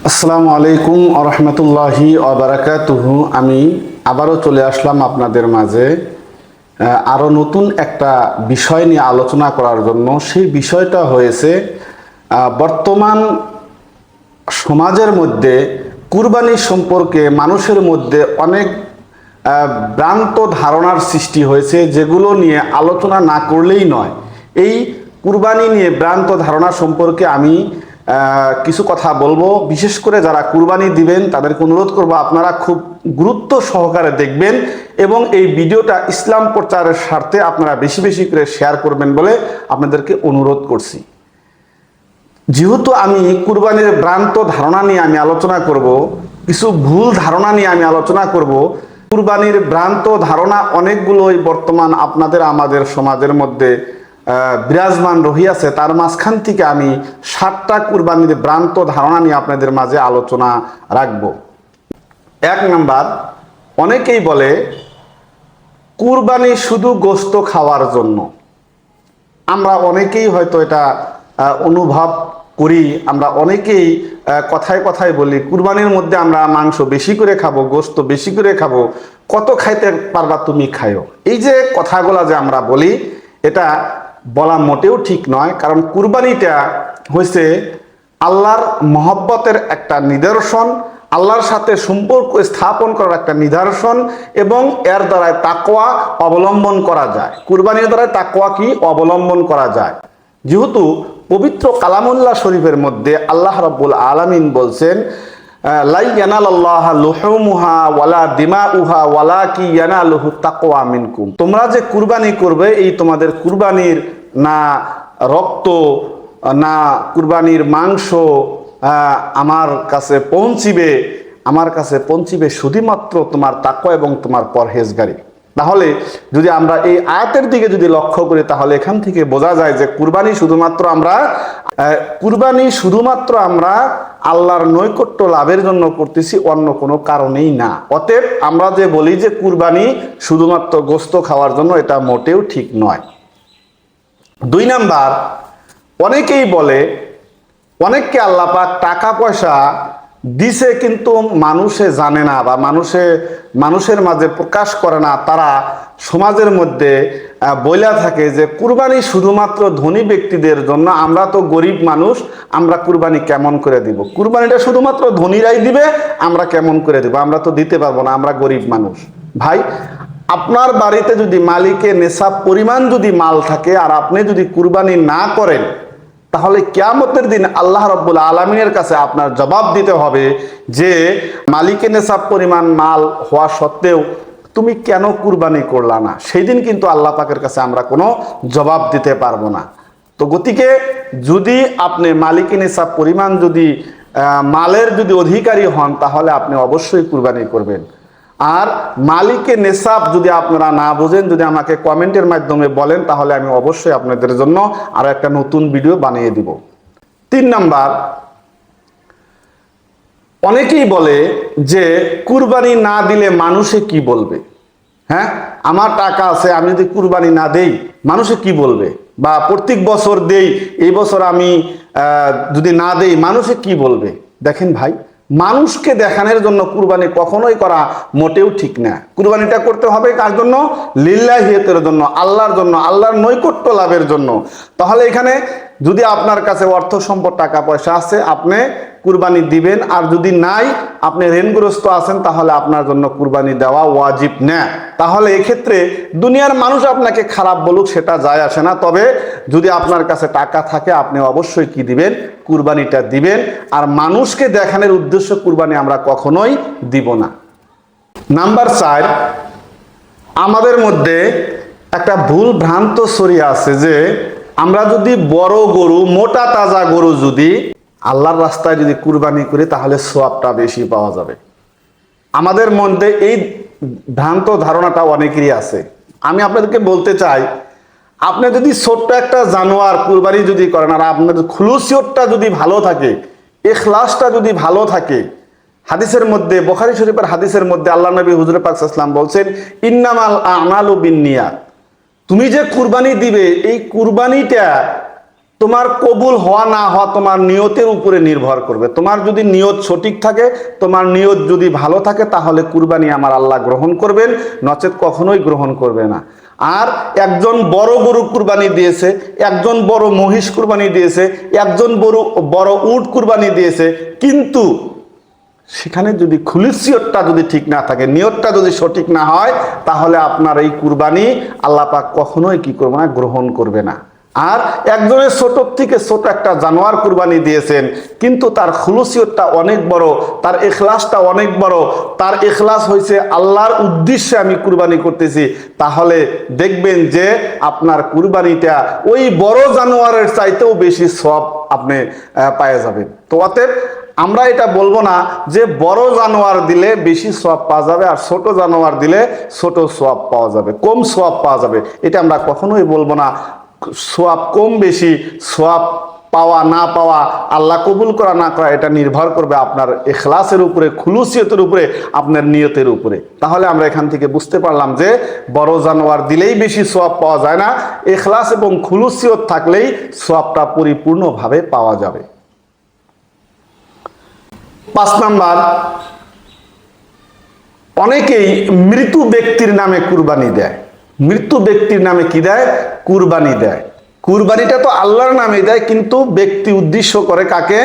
আসসালামু আলাইকুম আরহামতুল্লাহি আবরাকাতুহু। আমি আবারও চলে আসলাম আপনাদের মাঝে আরও নতুন একটা বিষয় নিয়ে আলোচনা করার জন্য। সেই বিষয়টা হয়েছে বর্তমান সমাজের মধ্যে কুরবানি সম্পর্কে মানুষের মধ্যে অনেক ভ্রান্ত ধারণার সৃষ্টি হয়েছে, যেগুলো নিয়ে আলোচনা না করলেই নয়। এই কুরবানি নিয়ে ভ্রান্ত ধারণা সম্পর্কে আমি কিছু কথা বলবো। বিশেষ করে যারা কুরবানি দিবেন তাদেরকে অনুরোধ করব আপনারা খুব গুরুত্ব সহকারে দেখবেন এবং এই ভিডিওটা ইসলাম প্রচারের স্বার্থে আপনারা বেশি বেশি করে শেয়ার করবেন বলে আপনাদেরকে অনুরোধ করছি। যেহেতু আমি কুরবানির ভ্রান্ত ধারণা নিয়ে আমি আলোচনা করব, কিছু ভুল ধারণা নিয়ে আমি আলোচনা করব। কুরবানির ভ্রান্ত ধারণা অনেকগুলোই বর্তমান আপনাদের আমাদের সমাজের মধ্যে বিরাজমান রহিয়াছে। তার মাঝখান থেকে আমি 7টা কুরবানির ভ্রান্ত ধারণা নিয়ে আপনাদের মাঝে আলোচনা রাখব। 1 নাম্বার, অনেকেই বলে কুরবানি শুধু গোশত খাওয়ার জন্য। আমরা অনেকেই হয়তো এটা অনুভব করি। আমরা অনেকেই কথায় কথায় বলি কুরবানির মধ্যে আমরা মাংস বেশি করে খাবো, গোশত বেশি করে খাবো, কত খাইতে পারবা তুমি খাইও। এই যে কথাগুলো যে আমরা বলি, এটা বলা মোটেও ঠিক নয়। কারণ কুরবানিটা হয়েছে আল্লাহর মহব্বতের একটা নিদর্শন, আল্লাহর সাথে সম্পর্ক স্থাপন করার একটা নিদর্শন, এবং এর দ্বারায় তাকওয়া অবলম্বন করা যায়। কুরবানির দ্বারা তাকওয়া কি অবলম্বন করা যায়। যেহেতু পবিত্র কালামুল্লাহ শরীফের মধ্যে আল্লাহ রাব্বুল আলামিন বলছেন, লা ইয়ানালাল্লাহু লুহুমুহা ওয়ালা দিমাউহা ওয়ালাকি ইয়ানালুহু তাকওয়া মিনকুম। তোমরা যে কুরবানি করবে, এই তোমাদের কুরবানির না রক্ত না কুরবানির মাংস আমার কাছে পৌঁছিবে শুধুমাত্র তোমার তাকওয়া এবং তোমার পরহেজগারি। তাহলে যদি আমরা এই আয়াতের দিকে যদি লক্ষ্য করি, তাহলে এখান থেকে বোঝা যায় যে কুরবানি শুধুমাত্র আমরা আল্লাহর নৈকট্য লাভের জন্য করতেছি, অন্য কোনো কারণেই না। অতএব আমরা যে বলি যে কুরবানি শুধুমাত্র গোশত খাওয়ার জন্য, এটা মোটেও ঠিক নয়। 2 নাম্বার, অনেকেই বলে অনেককে আল্লাহ পাক টাকা পয়সা দিছে কিন্তু মানুষে জানে না বা মানুষের মাঝে প্রকাশ করে না। তারা সমাজের মধ্যে বইলা থাকে যে কুরবানি শুধুমাত্র ধনী ব্যক্তিদের জন্য, আমরা তো গরিব মানুষ, আমরা কুরবানি কেমন করে দিব? কুরবানিটা শুধুমাত্র ধনীরাই দিবে, আমরা কেমন করে দিব? আমরা তো দিতে পারবো না, আমরা গরিব মানুষ। ভাই, আপনার বাড়িতে যদি মালিকে নেশাব পরিমাণ যদি মাল থাকে আর আপনি যদি কুরবানি না করেন, তাহলে কিয়ামতের দিন আল্লাহ রাব্বুল আলামিনের কাছে আপনার জবাব দিতে হবে যে মালিকে নেশাব পরিমাণ মাল হওয়া সত্ত্বেও তুমি কেন কুরবানি করলা না। সেই দিন কিন্তু আল্লাহ পাকের কাছে আমরা কোনো জবাব দিতে পারবো না। তো গতিকে যদি আপনি মালিকে নেশাব পরিমাণ যদি মালের যদি অধিকারী হন, তাহলে আপনি অবশ্যই কুরবানি করবেন। আর মালিকে নেশাব যদি আপনারা না বোঝেন, যদি আমাকে কমেন্টের মাধ্যমে বলেন, তাহলে আমি অবশ্যই আপনাদের জন্য আরো একটা নতুন ভিডিও বানিয়ে দিব। 3 নাম্বার, অনেকেই বলে যে কুরবানি না দিলে মানুষে কি বলবে। হ্যাঁ, আমার টাকা আছে, আমি যদি কুরবানি না দেই মানুষে কি বলবে? বা প্রত্যেক বছর দেই, এই বছর আমি যদি না দেই মানুষে কি বলবে? দেখেন ভাই, মানুষকে দেখানোর জন্য কুরবানি কখনোই করা মোটেও ঠিক না। কুরবানিটা করতে হবে কার জন্য? লিল্লাহিয়াতের জন্য, আল্লাহর জন্য, আল্লাহর নৈকট্য লাভের জন্য। তাহলে এখানে যদি আপনার কাছে অর্থ সম্পদ টাকা পয়সা আছে, আপনি কুরবানি দিবেন। আর যদি নাই, আপনি ঋণগ্রস্ত আছেন, তাহলে আপনার জন্য কুরবানি দেওয়া ওয়াজিব না। তাহলে এক্ষেত্রে দুনিয়ার মানুষ আপনাকে খারাপ বলুক, সেটা যায় আসে না। তবে যদি আপনার কাছে টাকা থাকে, আপনি অবশ্যই কি দিবেন? কুরবানিটা দিবেন। আর মানুষকে দেখানোর উদ্দেশ্য কুরবানি আমরা কখনোই দিব না। নাম্বার 4, আমাদের মধ্যে একটা ভুল ভ্রান্ত ছড়িয়ে আছে যে আমরা যদি বড় গরু, মোটা তাজা গরু যদি আল্লাহর রাস্তায় যদি কুরবানি করি, তাহলে সওয়াবটা বেশি পাওয়া যাবে। আমাদের মধ্যে এই ভ্রান্ত ধারণাটা অনেকেরই আছে। আমি আপনাদেরকে বলতে চাই, আপনি যদি ছোট্ট একটা জানোয়ার কুরবানি যদি করেন, আর আপনার খুলুসিয়তটা যদি ভালো থাকে, ইখলাসটা যদি ভালো থাকে, হাদিসের মধ্যে, বুখারী শরীফের হাদিসের মধ্যে আল্লাহ নবী হুজুর পাক সাল্লাল্লাহু আলাইহি ওয়াসাল্লাম বলছেন, ইন্নামাল আমালু বিন্নিয়াত। তুমি যে কুরবানি দিবে, এই কুরবানিটা তোমার কবুল হওয়া না হওয়া তোমার নিয়তের উপরে নির্ভর করবে। তোমার যদি নিয়ত সঠিক থাকে, তোমার নিয়ত যদি ভালো থাকে, তাহলে কুরবানি আমার আল্লাহ গ্রহণ করবেন, নচেত কখনোই গ্রহণ করবে না। আর একজন বড় গরু কুরবানি দিয়েছে, একজন বড় মহিষ কুরবানি দিয়েছে, একজন বড় উট কুরবানি দিয়েছে, কিন্তু সেখানে যদি খুলিসিয়তটা যদি ঠিক না থাকে, নিয়তটা যদি সঠিক না হয়, তাহলে আপনার এই কুরবানি আল্লাহ পাক কখনোই কি করবে না, গ্রহণ করবে না। আর একজনের ছোট থেকে ছোট একটা জানোয়ার কুরবানি দিয়েছেন, কিন্তু তার খুলুসিয়তটা অনেক বড়, তার ইখলাসটা অনেক বড়, তার ইখলাস হয়েছে আল্লাহর উদ্দেশ্যে আমি কুরবানি করতেছি, তাহলে দেখবেন যে আপনার কুরবানিটা ওই বড় জানোয়ারের চাইতেও বেশি সওয়াব আপনি পেয়ে যাবেন। তো অতএব আমরা এটা বলবো না যে বড় জানোয়ার দিলে বেশি সওয়াব পাওয়া যাবে আর ছোট জানোয়ার দিলে ছোট সওয়াব পাওয়া যাবে, কম সওয়াব পাওয়া যাবে, এটা আমরা কখনোই বলবো না। সওয়াব কম বেশি, সওয়াব পাওয়া না পাওয়া, আল্লাহ কবুল করা না করা, এটা নির্ভর করবে আপনার ইখলাসের উপরে, খুলুসিয়তের উপরে, আপনার নিয়তের উপরে। তাহলে আমরা এখান থেকে বুঝতে পারলাম যে বড় জানোয়ার দিলেই বেশি সওয়াব পাওয়া যায় না, ইখলাস এবং খুলুসিয়ত থাকলেই সওয়াবটা পরিপূর্ণভাবে পাওয়া যাবে। 5 নাম্বার, অনেকেই মৃত ব্যক্তির নামে কুরবানি দেয়। মৃত ব্যক্তির নামে কি দেয়? কুরবানি দেয়। কুরবানিটা তো আল্লাহর নামে দেয়, কিন্তু ব্যক্তি উদ্দেশ্য করে কাকে?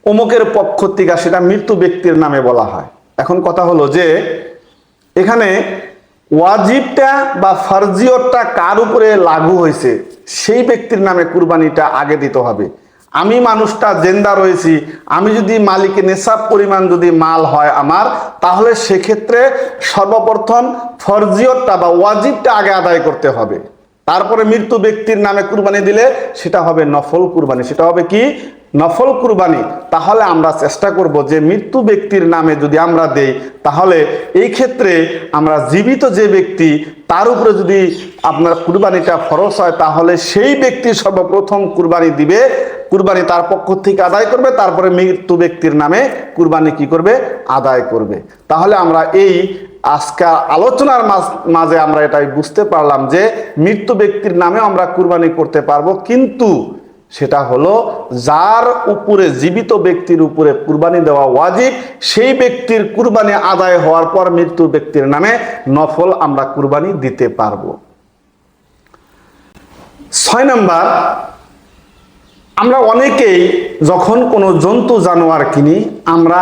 অমুকের পক্ষ থেকে, সেটা মৃত ব্যক্তির নামে বলা হয়। এখন কথা হলো যে এখানে ওয়াজিবটা বা ফরজিয়তটা কার উপরে লাগু হয়েছে, সেই ব্যক্তির নামে কুরবানিটা আগে দিতে হবে। আমি মানুষটা জেন্দা রয়েছি, আমি যদি মালিকে নেশাব পরিমাণ যদি মাল হয় আমার, তাহলে সেক্ষেত্রে সর্বপ্রথম ফরজিয়তটা বা ওয়াজিবটা আগে আদায় করতে হবে। তারপরে মৃত্যু ব্যক্তির নামে কুরবানি দিলে সেটা হবে নফল কুরবানি। সেটা হবে কি? নফল কুরবানি। তাহলে আমরা চেষ্টা করব যে মৃত্যু ব্যক্তির নামে যদি আমরা দেই, তাহলে এই ক্ষেত্রে আমরা জীবিত যে ব্যক্তি তার উপরে যদি আপনার কুরবানিটা ফরজ হয়, তাহলে সেই ব্যক্তি সর্বপ্রথম কুরবানি দিবে, কুরবানি তার পক্ষ থেকে আদায় করবে, তারপরে মৃত্যু ব্যক্তির নামে কুরবানি কি করবে? আদায় করবে। তাহলে আমরা এই আজকের আলোচনার মাঝে আমরা এটাই বুঝতে পারলাম যে মৃত্যু ব্যক্তির নামে আমরা কুরবানি করতে পারবো, কিন্তু সেটা হলো যার উপরে, জীবিত ব্যক্তির উপরে কুরবানি দেওয়া ওয়াজিব, সেই ব্যক্তির কুরবানি আদায় হওয়ার পর মৃত্যু ব্যক্তির নামে নফল আমরা কুরবানি দিতে পারবো। 6 নাম্বার, আমরা অনেকেই যখন কোনো জন্তু জানোয়ার কিনি, আমরা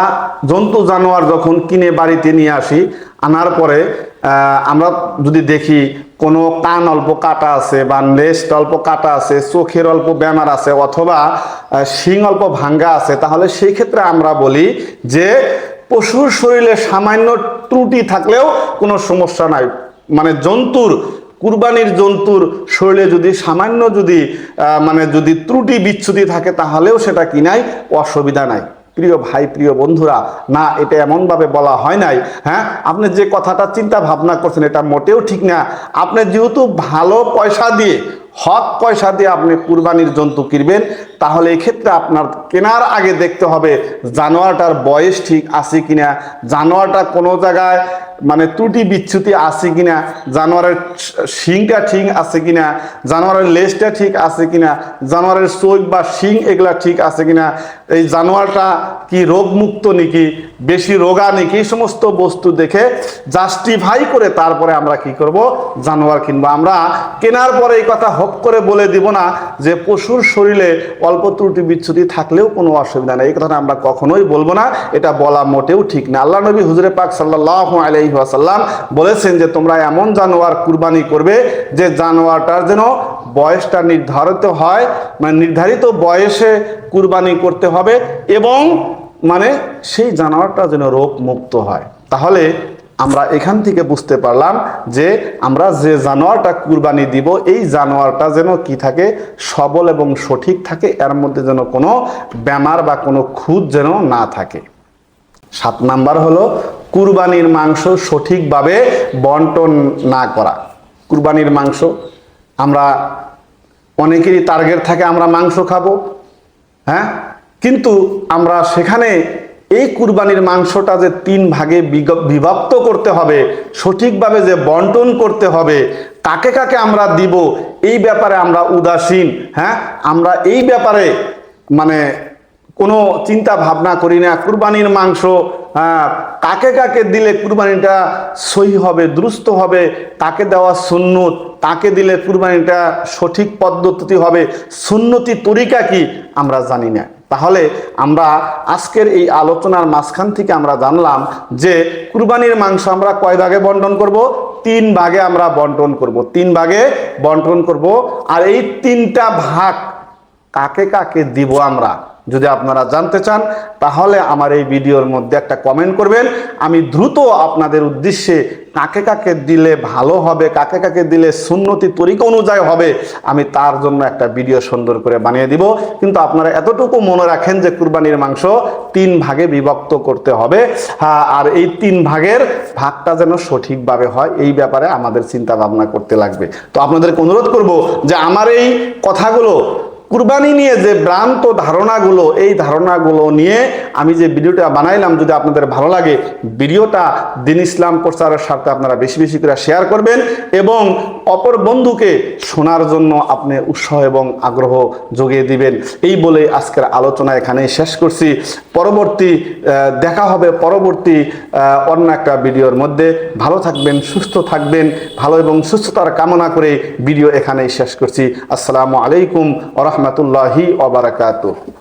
জন্তু জানোয়ার যখন কিনে বাড়িতে নিয়ে আসি, আনার পরে আমরা যদি দেখি কোনো কান অল্প কাটা আছে বা লেজটা অল্প কাটা আছে, চোখের অল্প বেমার আছে, অথবা শিং অল্প ভাঙ্গা আছে, তাহলে সেই ক্ষেত্রে আমরা বলি যে পশুর শরীরে সামান্য ত্রুটি থাকলেও কোনো সমস্যা নাই। মানে জন্তুর, কুরবানির জন্তুর শরীরে যদি সামান্য যদি ত্রুটি বিচ্ছুতি থাকে, তাহলেও সেটা কি নাই, অসুবিধা নাই। প্রিয় ভাই, প্রিয় বন্ধুরা, না, এটা এমনভাবে বলা হয় নাই। হ্যাঁ, আপনি যে কথাটা চিন্তা ভাবনা করছেন এটা মোটেও ঠিক না। আপনি যেহেতু ভালো পয়সা দিয়ে, হক পয়সা দিয়ে আপনি কুরবানির জন্তু কিনবেন, তাহলে এক্ষেত্রে আপনার কেনার আগে দেখতে হবে জানোয়ারটার বয়স ঠিক আছে কিনা, জানোয়ারটা কোনো জায়গায় ত্রুটি বিচ্ছুতি আছে কিনা, জানোয়ারের শিংটা ঠিক আছে কিনা, জানোয়ারের লেজটা ঠিক আছে কিনা, জানোয়ারের চোখ বা শিং এগুলা ঠিক আছে কিনা, এই জানোয়ারটা কি রোগমুক্ত নাকি, বেশি রোগা নাকি, এই সমস্ত বস্তু দেখে জাস্টিফাই করে তারপরে আমরা কি করব? জানোয়ার কিনবো। আমরা কেনার পরে এই কথা হপ করে বলে দিব না যে পশুর শরীরে অল্প ত্রুটি বিচ্ছুতি থাকলেও কোনো অসুবিধা নেই, এই কথাটা আমরা কখনোই বলবো না, এটা বলা মোটেও ঠিক না। আল্লাহ নবী হুজুরে পাক সাল্লাল্লাহু আলাইহি ওয়াসাল্লাম বলেছেন যে তোমরা এমন জানোয়ার কুরবানি করবে যে জানোয়ারটার যেন বয়সটা নির্ধারিত হয়, নির্ধারিত বয়সে কুরবানি করতে হবে, এবং সেই জানোয়ারটা যেন রোগ মুক্ত হয়। তাহলে আমরা এখান থেকে বুঝতে পারলাম যে আমরা যে জানোয়ারটা কুরবানি দিব, এই জানোয়ারটা যেন কি থাকে? সবল এবং সঠিক থাকে, এর মধ্যে যেন কোনো বেমার বা কোনো খুঁত যেন না থাকে। 7 নাম্বার হলো কুরবানির মাংস সঠিকভাবে বন্টন না করা। কুরবানির মাংস আমরা অনেকেরই টার্গেট থাকে আমরা মাংস খাবো, হ্যাঁ, কিন্তু আমরা সেখানে এই কুরবানির মাংসটা যে 3 ভাগে বিভক্ত করতে হবে, সঠিকভাবে যে বন্টন করতে হবে, কাকে কাকে আমরা দিব এই ব্যাপারে আমরা উদাসীন, হ্যাঁ, আমরা এই ব্যাপারে মানে কোনো চিন্তা ভাবনা করি না। কুরবানির মাংস কাকে কাকে দিলে কুরবানিটা সহি হবে, দুরুস্ত হবে, তাকে দেওয়া সুন্নত, তাকে দিলে কুরবানিটা সঠিক পদ্ধতি হবে, সুন্নতি তরিকা কি আমরা জানি না। তাহলে আমরা আজকের এই আলোচনার মাঝখান থেকে আমরা জানলাম যে কুরবানির মাংস আমরা কয় ভাগে বন্টন করব? 3 ভাগে আমরা বন্টন করব, 3 ভাগে বন্টন করব। আর এই 3টা ভাগ কাকে কাকে দিব আমরা, যদি আপনারা জানতে চান তাহলে আমার এই ভিডিওর মধ্যে একটা কমেন্ট করবেন। আমি দ্রুত আপনাদের উদ্দেশ্যে কাকে কাকে দিলে ভালো হবে, কাকে কাকে দিলে সুন্নতি তরিকা অনুযায়ী হবে, আমি তার জন্য একটা ভিডিও সুন্দর করে বানিয়ে দিব। কিন্তু আপনারা এতটুকু মনে রাখেন যে কুরবানির মাংস 3 ভাগে বিভক্ত করতে হবে, আর এই 3 ভাগের ভাগটা যেন সঠিকভাবে হয় এই ব্যাপারে আমাদের চিন্তা ভাবনা করতে লাগবে। তো আপনাদেরকে অনুরোধ করব যে আমার এই কথাগুলো, কুরবানি নিয়ে যে ভ্রান্ত ধারণাগুলো, এই ধারণাগুলো নিয়ে আমি যে ভিডিওটা বানাইলাম, যদি আপনাদের ভালো লাগে ভিডিওটা দ্বীন ইসলাম প্রচারের সাথে আপনারা বেশি বেশি করে শেয়ার করবেন এবং অপর বন্ধুকে শোনার জন্য আপনি উৎসাহ এবং আগ্রহ জুগিয়ে দিবেন। এই বলে আজকের আলোচনা এখানেই শেষ করছি। দেখা হবে পরবর্তী অন্য একটা ভিডিওর মধ্যে। ভালো থাকবেন, সুস্থ থাকবেন, ভালো এবং সুস্থতার কামনা করে ভিডিও এখানেই শেষ করছি। আসসালামু আলাইকুম ওয়া রাহমাতুল্লাহি ওয়া বারাকাতুহু।